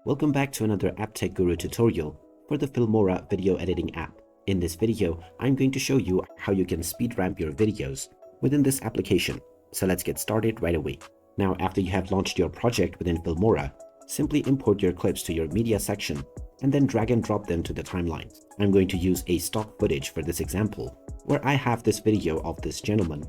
Welcome back to another App Tech Guru tutorial for the Filmora video editing app. In this video, I'm going to show you how you can speed ramp your videos within this application. So let's get started right away. Now, after you have launched your project within Filmora, simply import your clips to your media section and then drag and drop them to the timeline. I'm going to use a stock footage for this example, where I have this video of this gentleman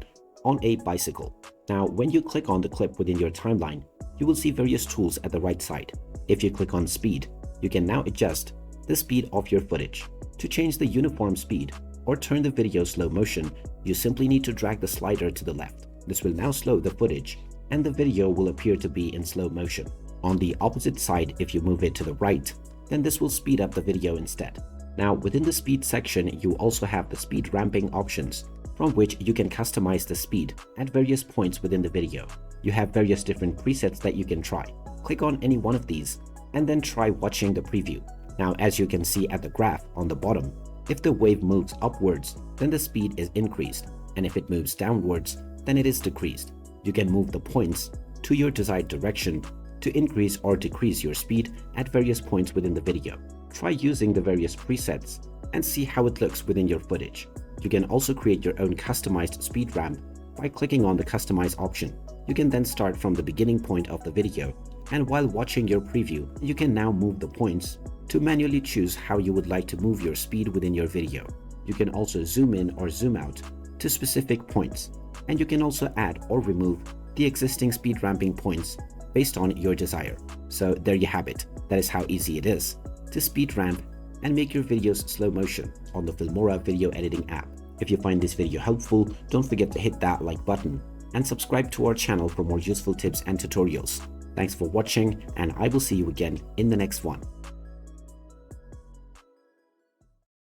on a bicycle. Now, when you click on the clip within your timeline, you will see various tools at the right side. If you click on speed, you can now adjust the speed of your footage. To change the uniform speed or turn the video slow motion, you simply need to drag the slider to the left. This will now slow the footage and the video will appear to be in slow motion. On the opposite side, if you move it to the right, then this will speed up the video instead. Now, within the speed section, you also have the speed ramping options, from which you can customize the speed at various points within the video. You have various different presets that you can try. Click on any one of these and then try watching the preview. Now, as you can see at the graph on the bottom, if the wave moves upwards, then the speed is increased, and if it moves downwards, then it is decreased. You can move the points to your desired direction to increase or decrease your speed at various points within the video. Try using the various presets and see how it looks within your footage. You can also create your own customized speed ramp by clicking on the Customize option. You can then start from the beginning point of the video, and while watching your preview, you can now move the points to manually choose how you would like to move your speed within your video. You can also zoom in or zoom out to specific points, and you can also add or remove the existing speed ramping points based on your desire. So there you have it. That is how easy it is to speed ramp and make your videos slow motion on the Filmora video editing app. If you find this video helpful, don't forget to hit that like button and subscribe to our channel for more useful tips and tutorials. Thanks for watching, and I will see you again in the next one.